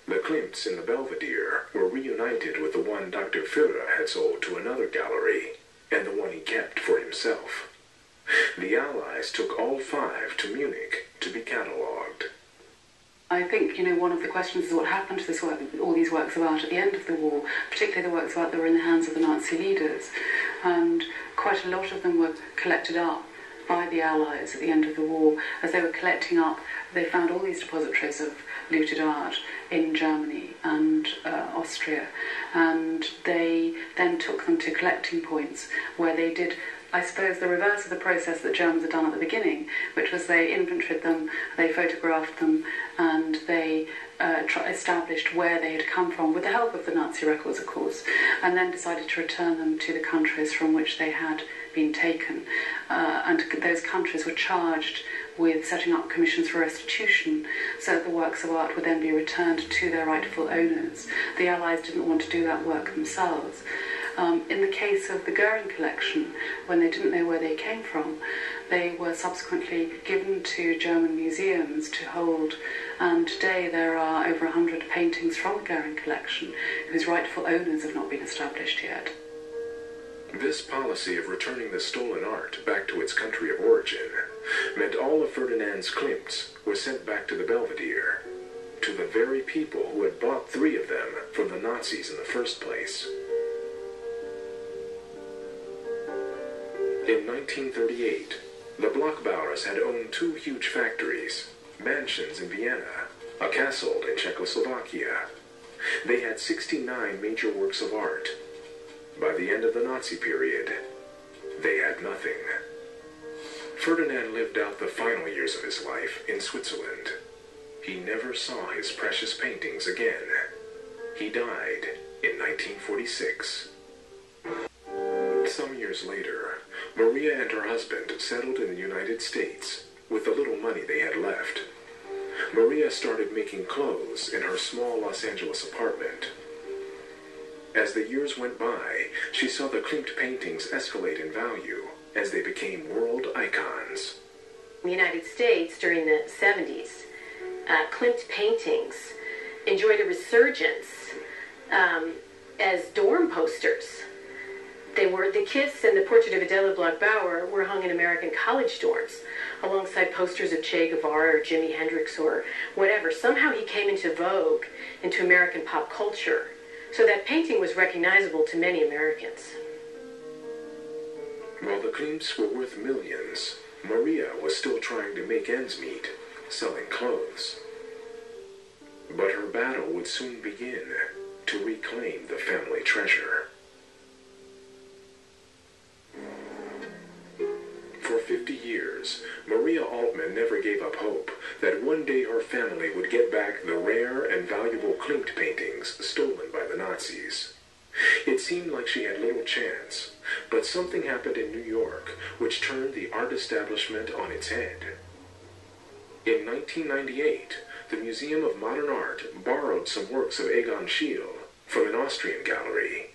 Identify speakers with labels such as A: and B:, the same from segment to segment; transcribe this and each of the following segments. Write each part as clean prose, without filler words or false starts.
A: The Klimts in the Belvedere were reunited with the one Dr. Führer had sold to another gallery, and the one he kept for himself. The Allies took all 5 to Munich to be catalogued.
B: I think, one of the questions is what happened to this work, all these works of art at the end of the war, particularly the works of art that were in the hands of the Nazi leaders. And quite a lot of them were collected up by the Allies at the end of the war. As they were collecting up, they found all these depositories of looted art in Germany and Austria. And they then took them to collecting points where they did, I suppose, the reverse of the process that Germans had done at the beginning, which was they inventoried them, they photographed them, and they established where they had come from, with the help of the Nazi records, of course, and then decided to return them to the countries from which they had been taken. And those countries were charged with setting up commissions for restitution, so that the works of art would then be returned to their rightful owners. The Allies didn't want to do that work themselves. In the case of the Goering collection, when they didn't know where they came from, they were subsequently given to German museums to hold, and today there are over 100 paintings from the Goering collection whose rightful owners have not been established yet.
A: This policy of returning the stolen art back to its country of origin meant all of Ferdinand's Klimts were sent back to the Belvedere, to the very people who had bought 3 of them from the Nazis in the first place. In 1938, the Bloch-Bauers had owned 2 huge factories, mansions in Vienna, a castle in Czechoslovakia. They had 69 major works of art. By the end of the Nazi period, they had nothing. Ferdinand lived out the final years of his life in Switzerland. He never saw his precious paintings again. He died in 1946. Some years later, Maria and her husband settled in the United States with the little money they had left. Maria started making clothes in her small Los Angeles apartment. As the years went by, she saw the Klimt paintings escalate in value as they became world icons.
C: In the United States during the 70s, Klimt paintings enjoyed a resurgence as dorm posters. They were, the kiss and the portrait of Adela Bloch-Bauer were hung in American college dorms, alongside posters of Che Guevara or Jimi Hendrix or whatever. Somehow he came into vogue, into American pop culture, so that painting was recognizable to many Americans.
A: While the Klimts were worth millions, Maria was still trying to make ends meet, selling clothes. But her battle would soon begin to reclaim the family treasure. For 50 years, Maria Altman never gave up hope that one day her family would get back the rare and valuable Klimt paintings stolen by the Nazis. It seemed like she had little chance, but something happened in New York which turned the art establishment on its head. In 1998, the Museum of Modern Art borrowed some works of Egon Schiele from an Austrian gallery.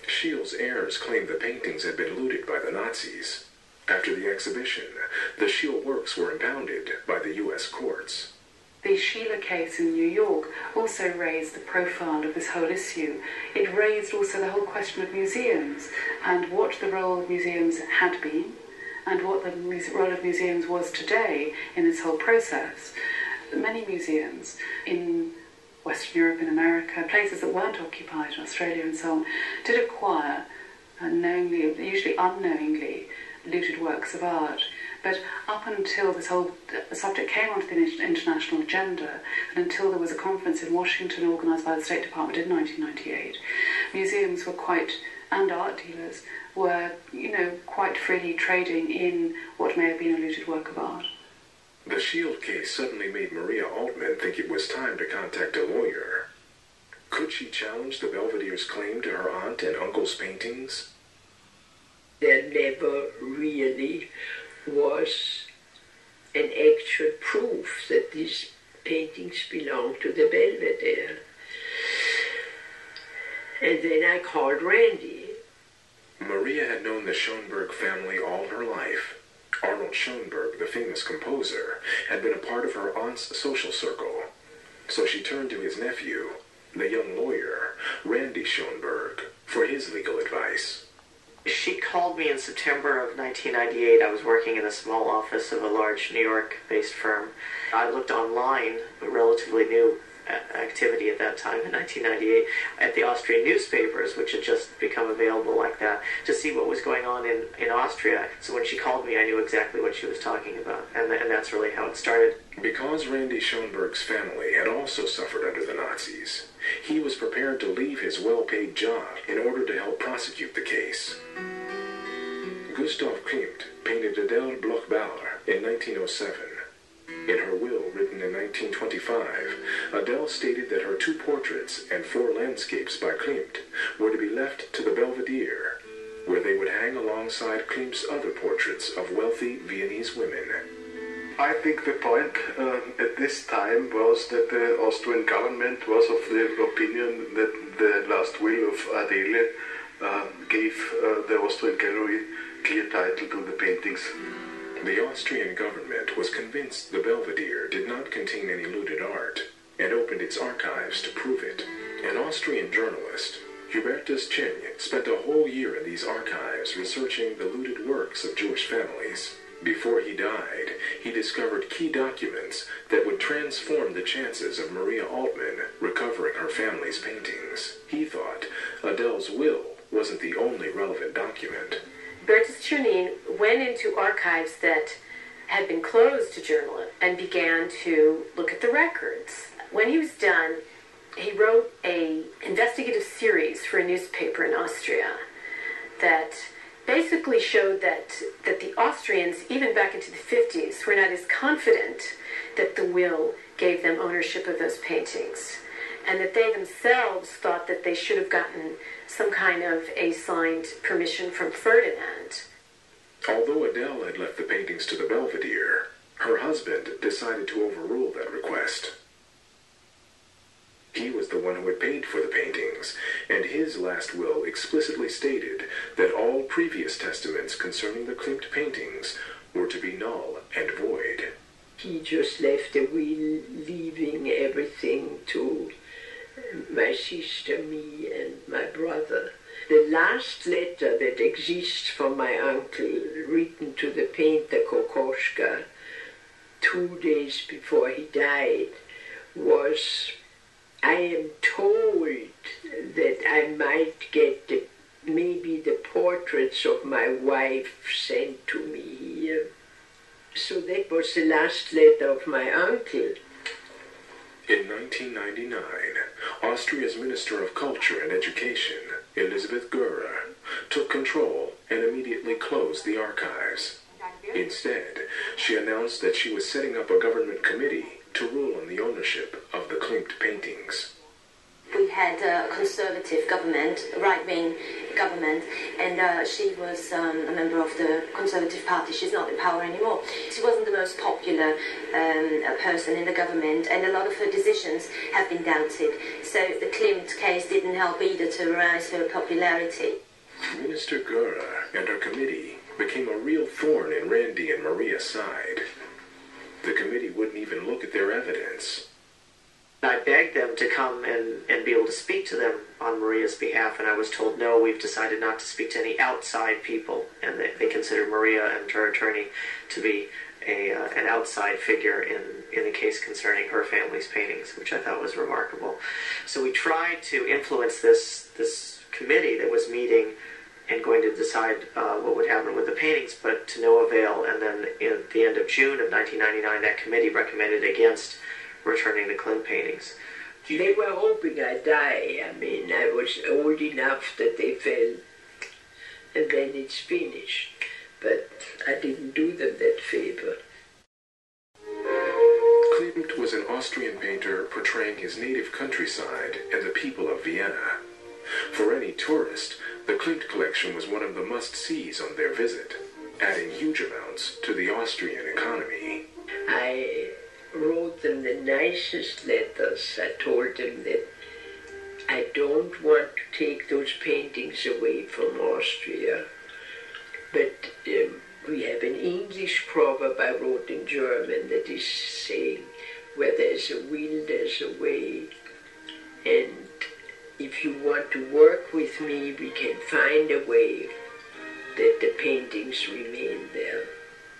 A: Schiele's heirs claimed the paintings had been looted by the Nazis. After the exhibition, the Schiele works were impounded by the U.S. courts.
B: The Schiele case in New York also raised the profile of this whole issue. It raised also the whole question of museums and what the role of museums had been and what the role of museums was today in this whole process. Many museums in Western Europe and America, places that weren't occupied, Australia and so on, did acquire, unknowingly, usually unknowingly, looted works of art. But up until this whole subject came onto the international agenda, and until there was a conference in Washington organised by the State Department in 1998, museums were and art dealers were, quite freely trading in what may have been a looted work of art.
A: The Schiele case suddenly made Maria Altman think it was time to contact a lawyer. Could she challenge the Belvedere's claim to her aunt and uncle's paintings?
D: There never really was an actual proof that these paintings belonged to the Belvedere. And then I called Randy.
A: Maria had known the Schoenberg family all her life. Arnold Schoenberg, the famous composer, had been a part of her aunt's social circle. So she turned to his nephew, the young lawyer, Randy Schoenberg, for his legal advice.
E: She called me in September of 1998. I was working in a small office of a large New York-based firm. I looked online, a relatively new activity at that time in 1998, at the Austrian newspapers, which had just become available like that, to see what was going on in Austria. So when she called me, I knew exactly what she was talking about, and that's really how it started.
A: Because Randy Schoenberg's family had also suffered under the Nazis, he was prepared to leave his well-paid job in order to help prosecute the case. Gustav Klimt painted Adele Bloch-Bauer in 1907. In her will, written in 1925, Adele stated that her 2 portraits and 4 landscapes by Klimt were to be left to the Belvedere, where they would hang alongside Klimt's other portraits of wealthy Viennese women.
F: I think the point at this time was that the Austrian government was of the opinion that the last will of Adele gave the Austrian gallery clear title to the paintings.
A: The Austrian government was convinced the Belvedere did not contain any looted art and opened its archives to prove it. An Austrian journalist, Hubertus Chin, spent a whole year in these archives researching the looted works of Jewish families. Before he died, he discovered key documents that would transform the chances of Maria Altmann recovering her family's paintings. He thought Adele's will wasn't the only relevant document.
C: Bertus Czernin went into archives that had been closed to journalists and began to look at the records. When he was done, he wrote an investigative series for a newspaper in Austria that basically showed that the Austrians, even back into the 50s, were not as confident that the will gave them ownership of those paintings, and that they themselves thought that they should have gotten some kind of a signed permission from Ferdinand.
A: Although Adele had left the paintings to the Belvedere, her husband decided to overrule that request. He was the one who had paid for the paintings, and his last will explicitly stated that all previous testaments concerning the Klimt paintings were to be null and void.
D: He just left a will leaving everything to my sister, me, and my brother. The last letter that exists from my uncle, written to the painter Kokoschka 2 days before he died, was, I am told that I might get maybe the portraits of my wife sent to me here. So that was the last letter of my uncle.
A: In 1999, Austria's Minister of Culture and Education, Elisabeth Görer, took control and immediately closed the archives. Instead, she announced that she was setting up a government committee to rule on the ownership of the Klimt paintings.
G: We had a conservative government, right-wing government, and she was a member of the Conservative Party. She's not in power anymore. She wasn't the most popular person in the government, and a lot of her decisions have been doubted. So the Klimt case didn't help either to rise her popularity.
A: Minister Görer and her committee became a real thorn in Randy and Maria's side. The committee wouldn't even look at their evidence.
E: I begged them to come and be able to speak to them on Maria's behalf, and I was told, no, we've decided not to speak to any outside people, and they considered Maria and her attorney to be an outside figure in the case concerning her family's paintings, which I thought was remarkable. So we tried to influence this committee that was meeting and going to decide what would happen with the paintings, but to no avail. And then at the end of June of 1999, that committee recommended against returning the Klimt paintings.
D: They were hoping I'd die. I mean, I was old enough that they felt, and then it's finished. But I didn't do them that favor.
A: Klimt was an Austrian painter portraying his native countryside and the people of Vienna. For any tourist, the Klimt collection was one of the must-sees on their visit, adding huge amounts to the Austrian economy.
D: I wrote them the nicest letters. I told them that I don't want to take those paintings away from Austria, but we have an English proverb I wrote in German that is saying, where there's a will, there's a way. And if you want to work with me, we can find a way that the paintings remain there.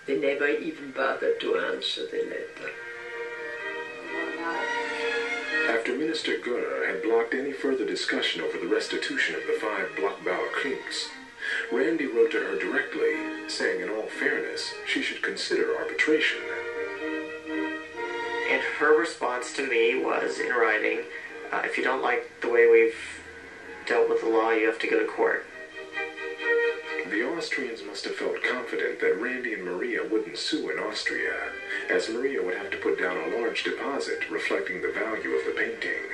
D: They never even bothered to answer the letter.
A: After Minister Gunnar had blocked any further discussion over the restitution of the 5 Bloch-Bauer Klints, Randy wrote to her directly, saying in all fairness, she should consider arbitration.
E: And her response to me was, in writing, if you don't like the way we've dealt with the law, you have to go to court.
A: The Austrians must have felt confident that Randy and Maria wouldn't sue in Austria, as Maria would have to put down a large deposit reflecting the value of the painting.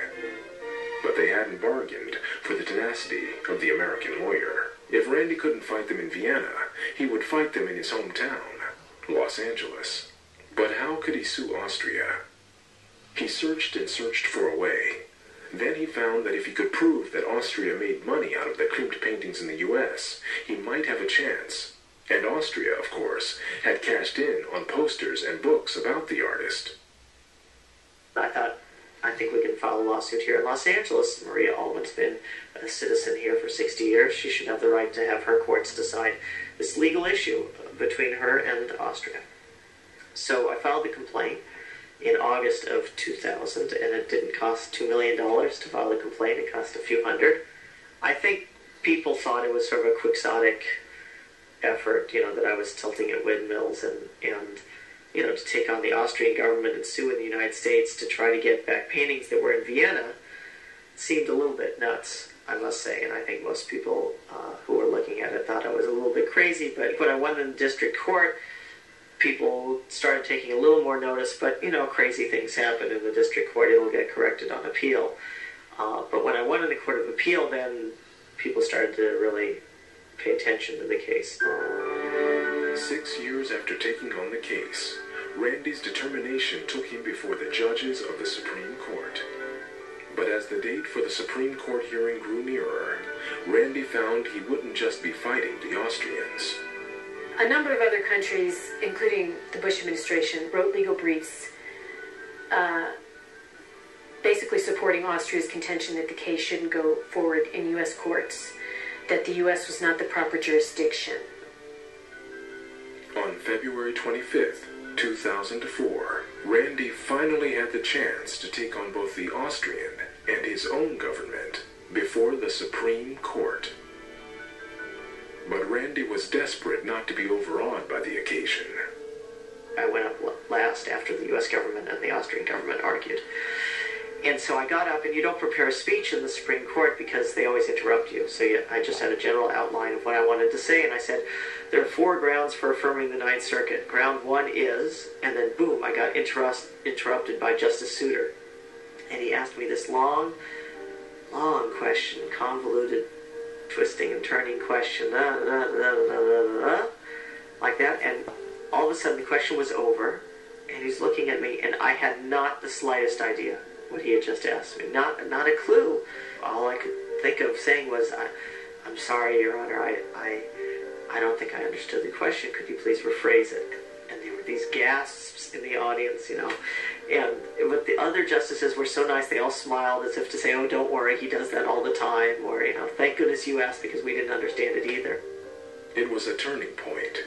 A: But they hadn't bargained for the tenacity of the American lawyer. If Randy couldn't fight them in Vienna, he would fight them in his hometown, Los Angeles. But how could he sue Austria? He searched and searched for a way. Then he found that if he could prove that Austria made money out of the Klimt paintings in the U.S., he might have a chance. And Austria, of course, had cashed in on posters and books about the artist.
E: I thought, I think we can file a lawsuit here in Los Angeles. Maria Altman's been a citizen here for 60 years. She should have the right to have her courts decide this legal issue between her and Austria. So I filed the complaint in August of 2000, and it didn't cost $2 million to file the complaint. It cost a few hundred. I think people thought it was sort of a quixotic effort, that I was tilting at windmills and to take on the Austrian government and sue in the United States to try to get back paintings that were in Vienna. Seemed a little bit nuts, I must say, and I think most people who were looking at it thought I was a little bit crazy. But when I went in district court, people started taking a little more notice, but crazy things happen in the district court. It'll get corrected on appeal. But when I went in the Court of Appeal, then people started to really pay attention to the case.
A: 6 years after taking on the case, Randy's determination took him before the judges of the Supreme Court. But as the date for the Supreme Court hearing grew nearer, Randy found he wouldn't just be fighting the Austrians.
C: A number of other countries, including the Bush administration, wrote legal briefs basically supporting Austria's contention that the case shouldn't go forward in U.S. courts, that the U.S. was not the proper jurisdiction.
A: On February 25th, 2004, Randy finally had the chance to take on both the Austrian and his own government before the Supreme Court. But Randy was desperate not to be overawed by the occasion.
E: I went up last after the U.S. government and the Austrian government argued. And so I got up, and you don't prepare a speech in the Supreme Court because they always interrupt you. So I just had a general outline of what I wanted to say, and I said, there are 4 grounds for affirming the Ninth Circuit. Ground 1 is, and then boom, I got interrupted by Justice Souter. And he asked me this long question, convoluted, twisting and turning question, like that, and all of a sudden the question was over, and he's looking at me, and I had not the slightest idea what he had just asked me. Not a clue. All I could think of saying was, I'm sorry, Your Honor, I don't think I understood the question. Could you please rephrase it? And there were these gasps in the audience, but the other justices were so nice, they all smiled as if to say, oh, don't worry, he does that all the time, or, thank goodness you asked because we didn't understand it either.
A: It was a turning point.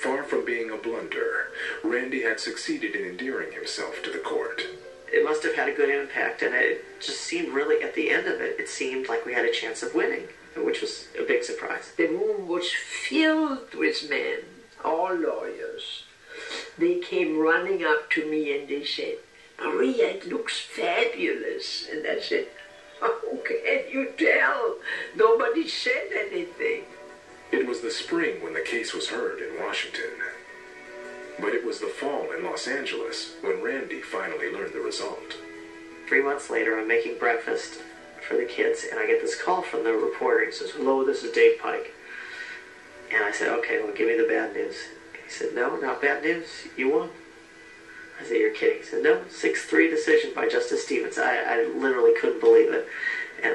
A: Far from being a blunder, Randy had succeeded in endearing himself to the court.
E: It must have had a good impact, and it just seemed really, at the end of it, it seemed like we had a chance of winning, which was a big surprise.
D: The room was filled with men, all lawyers. They came running up to me and they said, Maria, it looks fabulous. And I said, how can you tell? Nobody said anything.
A: It was the spring when the case was heard in Washington. But it was the fall in Los Angeles when Randy finally learned the result.
E: 3 months later, I'm making breakfast for the kids, and I get this call from the reporter. He says, hello, this is Dave Pike. And I said, okay, well, give me the bad news. He said, no, not bad news. You won. I said, you're kidding. He said, no, 6-3 decision by Justice Stevens. I literally couldn't believe it.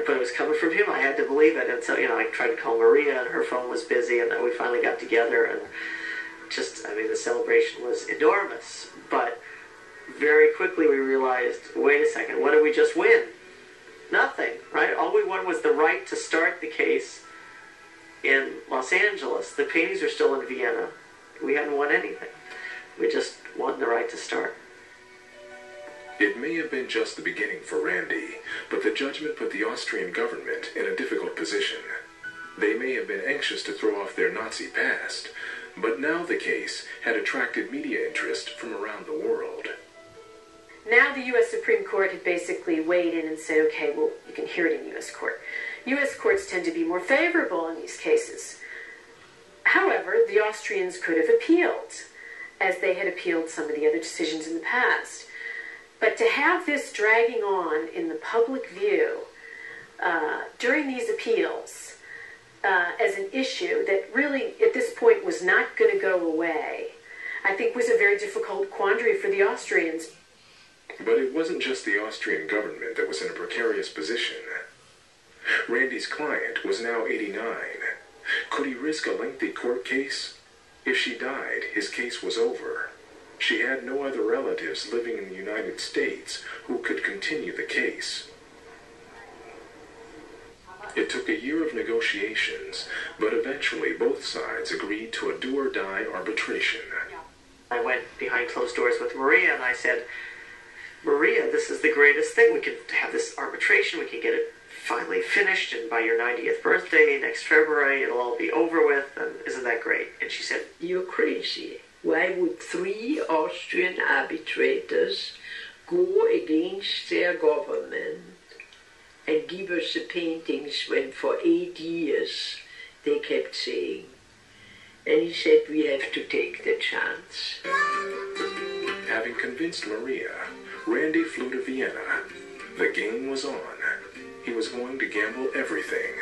E: But it was coming from him. I had to believe it. And so, I tried to call Maria, and her phone was busy, and then we finally got together, and the celebration was enormous. But very quickly we realized, wait a second, what did we just win? Nothing, right? All we won was the right to start the case in Los Angeles. The paintings are still in Vienna. We hadn't won anything. We just won the right to start.
A: It may have been just the beginning for Randy, but the judgment put the Austrian government in a difficult position. They may have been anxious to throw off their Nazi past, but now the case had attracted media interest from around the world.
C: Now the U.S. Supreme Court had basically weighed in and said, okay, well, you can hear it in U.S. court. U.S. courts tend to be more favorable in these cases. However, the Austrians could have appealed, as they had appealed some of the other decisions in the past. But to have this dragging on in the public view during these appeals as an issue that really, at this point, was not going to go away, I think was a very difficult quandary for the Austrians.
A: But it wasn't just the Austrian government that was in a precarious position. Randy's client was now 89. Could he risk a lengthy court case? If she died, his case was over. She had no other relatives living in the United States who could continue the case. It took a year of negotiations, but eventually both sides agreed to a do-or-die arbitration.
E: I went behind closed doors with Maria and I said, Maria, this is the greatest thing. We can have this arbitration. We can get it finally finished, and by your 90th birthday next February, it'll all be over with. And isn't that great? And she said,
D: "You're crazy. Why would 3 Austrian arbitrators go against their government and give us the paintings when for 8 years they kept saying?" And he said, "We have to take the chance."
A: Having convinced Maria, Randy flew to Vienna. The game was on. He was going to gamble everything.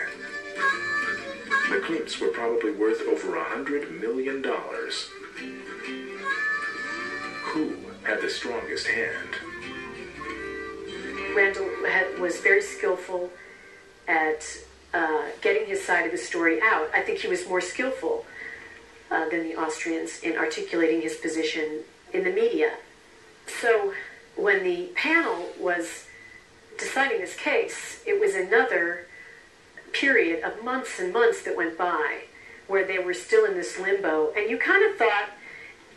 A: The Klimts were probably worth over $100 million. Who had the strongest hand?
C: Randall was very skillful at getting his side of the story out. I think he was more skillful than the Austrians in articulating his position in the media. So when the panel was deciding this case, it was another period of months and months that went by where they were still in this limbo, and you kind of thought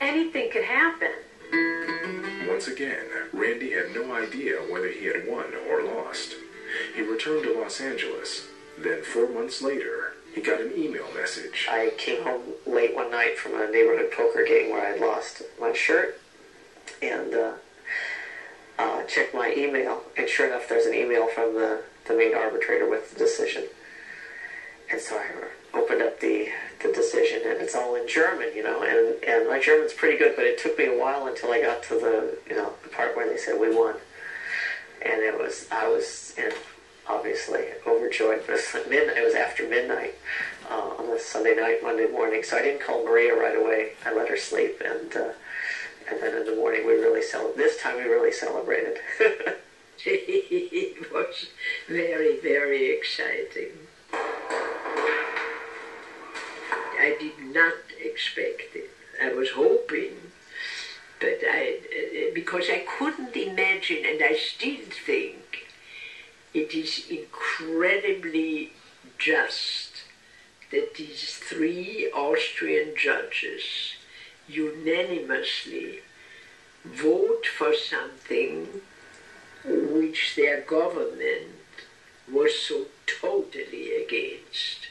C: anything could happen.
A: Once again, Randy had no idea whether he had won or lost. He returned to Los Angeles. Then 4 months later, he got an email message.
E: I came home late one night from a neighborhood poker game where I had lost my shirt, and checked my email, and sure enough, there's an email from the main arbitrator with the decision. And so I opened up the decision, and it's all in German, and my German's pretty good, but it took me a while until I got to the part where they said we won. And I was obviously overjoyed, but it was after midnight on a Sunday night, Monday morning, so I didn't call Maria right away. I let her sleep, and then in the morning this time we really celebrated.
D: It was very, very exciting. I did not expect it. I was hoping, but because I couldn't imagine, and I still think it is incredibly just that these 3 Austrian judges unanimously vote for something which their government was so totally against.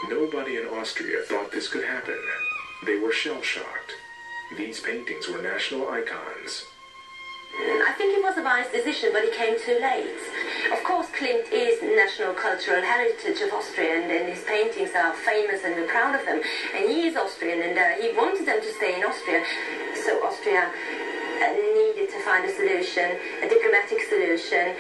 A: Nobody in Austria thought this could happen. They were shell-shocked. These paintings were national icons.
G: I think it was a wise decision, but it came too late. Of course, Klimt is national cultural heritage of Austria, and his paintings are famous, and we're proud of them. And he is Austrian, and he wanted them to stay in Austria. So Austria needed to find a solution, a diplomatic solution,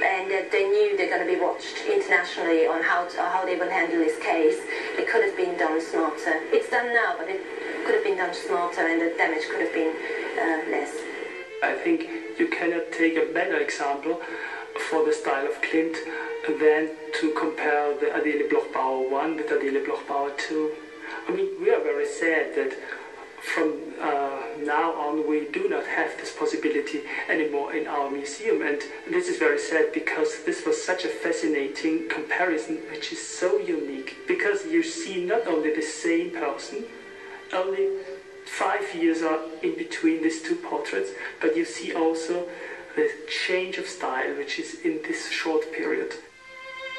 G: and they knew they're going to be watched internationally on how they will handle this case. It could have been done smarter. It's done now, but it could have been done smarter, and the damage could have been less.
H: I think you cannot take a better example for the style of Klimt than to compare the Adele Bloch-Bauer 1 with Adele Bloch-Bauer 2. I mean, we are very sad that from now on, we do not have this possibility anymore in our museum. And this is very sad, because this was such a fascinating comparison, which is so unique, because you see not only the same person, only 5 years are in between these two portraits, but you see also the change of style, which is in this short period.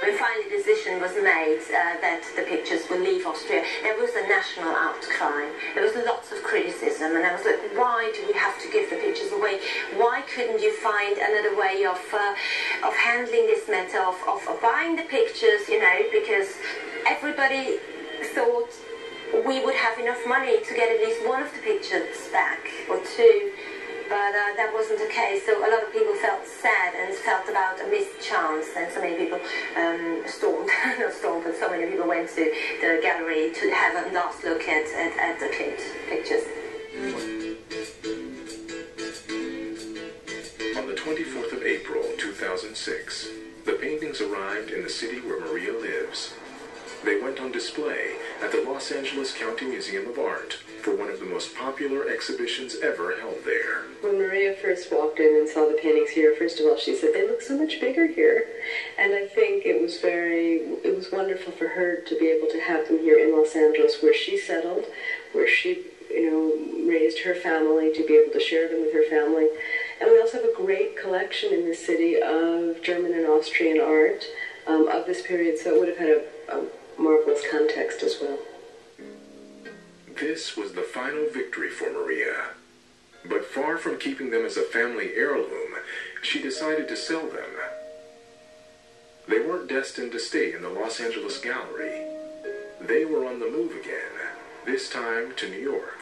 G: When finally the decision was made that the pictures will leave Austria, there was a national outcry. There was lots of criticism, and I was like, why do we have to give the pictures away? Why couldn't you find another way of handling this matter, of buying the pictures, you know, because everybody thought we would have enough money to get at least one of the pictures back, or two. But that wasn't the case, so a lot of people felt sad and felt about a missed chance, and so many people not stormed, but so many people went to the gallery to have a last look at the Klimt pictures.
A: On the 24th of April, 2006, the paintings arrived in the city where Maria lives. They went on display at the Los Angeles County Museum of Art for one of the most popular exhibitions ever held there.
I: When Maria first walked in and saw the paintings here, first of all, she said, they look so much bigger here. And I think it was wonderful for her to be able to have them here in Los Angeles, where she settled, where she, raised her family, to be able to share them with her family. And we also have a great collection in the city of German and Austrian art of this period, so it would have had a marvelous context as well.
A: This was the final victory for Maria. But far from keeping them as a family heirloom, she decided to sell them. They weren't destined to stay in the Los Angeles gallery. They were on the move again, this time to New York.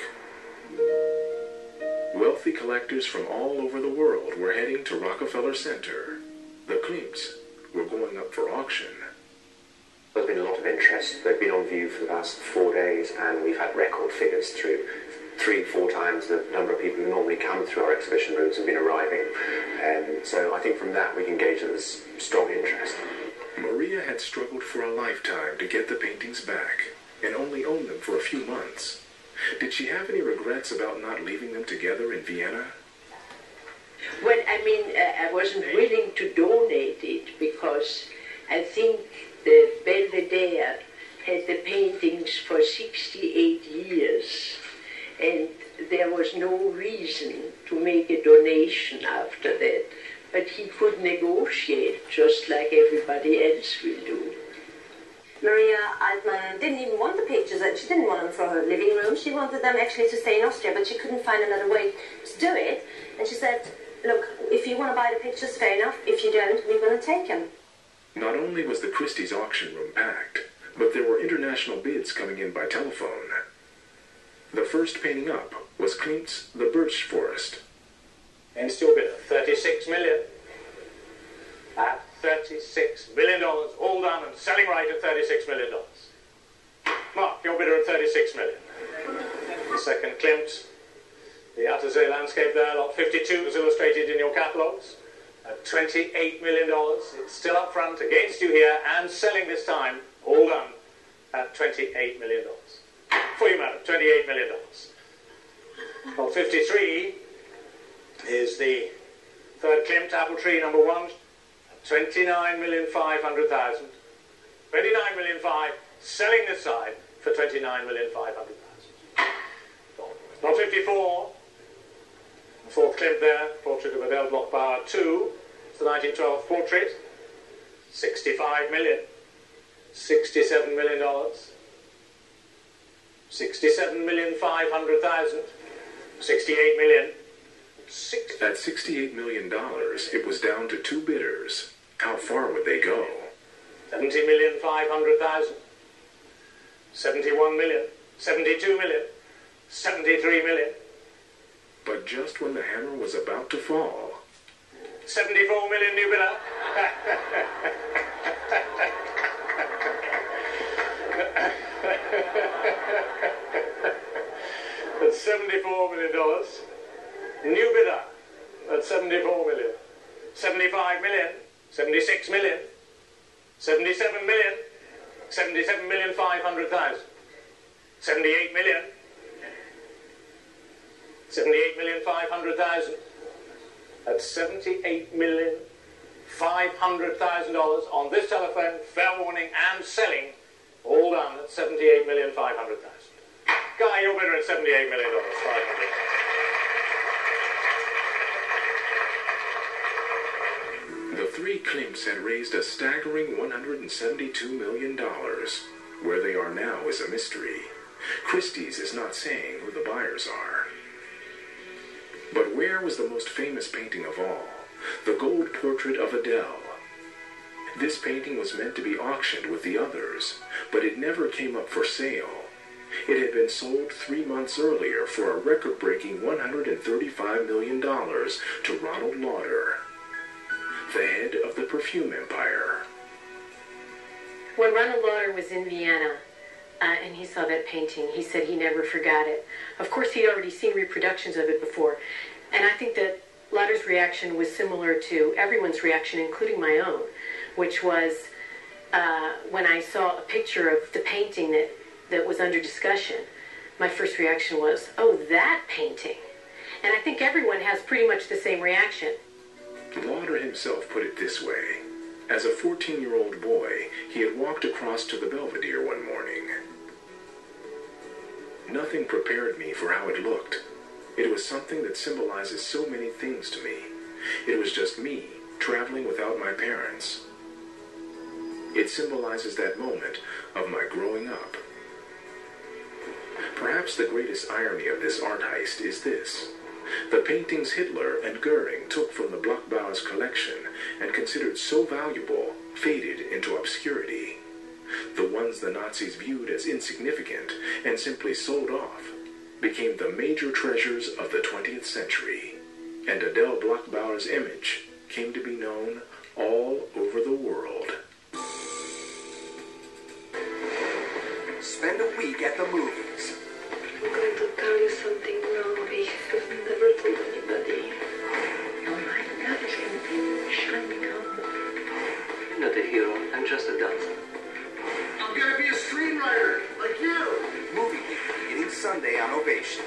A: Wealthy collectors from all over the world were heading to Rockefeller Center. The Klimts were going up for auction.
J: There's been a lot of interest. They've been on view for the past 4 days, and we've had record figures through 3-4 times the number of people who normally come through our exhibition rooms have been arriving. So I think from that we can gauge that there's strong interest.
A: Maria had struggled for a lifetime to get the paintings back, and only owned them for a few months. Did she have any regrets about not leaving them together in Vienna?
D: Well, I wasn't willing to donate it, because I think the Belvedere had the paintings for 68 years, and there was no reason to make a donation after that. But he could negotiate, just like everybody else will do.
G: Maria Altmann didn't even want the pictures. She didn't want them for her living room. She wanted them actually to stay in Austria, but she couldn't find another way to do it. And she said, look, if you want to buy the pictures, fair enough. If you don't, we're going to take them.
A: Not only was the Christie's auction room packed, but there were international bids coming in by telephone. The first painting up was Klimt's The Birch Forest.
K: And still bidder, $36 million. At $36 million, all done and selling right at $36 million. Mark, your bidder at $36 million. The second Klimt, the Attersee landscape there, lot 52 is illustrated in your catalogues. At $28 million, it's still up front against you here and selling this time, all done at $28 million. For you, madam, $28 million. Lot 53 is the third Klimt, Apple Tree number 1, $29,500,000. $29,500,000, selling this side for $29,500,000. Lot 54, the fourth Klimt there, portrait of Adele Bloch-Bauer 2. It's the 1912 portrait. $65 million. $67 million. $67,500,000. $68 million.
A: At $68 million, it was down to 2 bidders. How far would they go?
K: $70,500,000. $71 million. $72 million. $73 million.
A: But just when the hammer was about to fall...
K: $74 million, new bidder. That's $74 million. New bidder at $74 million. $75 million. $76 million. $77 million. $77,500,000. $78 million. $78,500,000. At $78,500,000 on this telephone, fair warning and selling, all done at $78,500,000. Guy, you're bidder at $78 million.
A: The three Klimts had raised a staggering $172 million. Where they are now is a mystery. Christie's is not saying who the buyers are. But where was the most famous painting of all? The gold portrait of Adele. This painting was meant to be auctioned with the others, but it never came up for sale. It had been sold 3 months earlier for a record-breaking $135 million to Ronald Lauder, the head of the perfume empire.
C: When Ronald Lauder was in Vienna and he saw that painting, he said he never forgot it. Of course, he'd already seen reproductions of it before. And I think that Lauder's reaction was similar to everyone's reaction, including my own, which was when I saw a picture of the painting that was under discussion, my first reaction was, oh, that painting. And I think everyone has pretty much the same reaction.
A: Lauder himself put it this way. As a 14-year-old boy, he had walked across to the Belvedere one morning. Nothing prepared me for how it looked. It was something that symbolizes so many things to me. It was just me, traveling without my parents. It symbolizes that moment of my growing up. Perhaps the greatest irony of this art heist is this. The paintings Hitler and Goering took from the Bloch-Bauer's collection and considered so valuable faded into obscurity. The ones the Nazis viewed as insignificant and simply sold off became the major treasures of the 20th century, and Adele Bloch-Bauer's image came to be known all over the world.
L: Spend a week at the movies.
I: I'm going to tell you something, Robbie. I've never told anybody. Oh my God, it's going to be shining on.
M: I'm not a hero. I'm just a dancer.
L: I'm going to be a screenwriter, like you. Movie beginning Sunday on Ovation.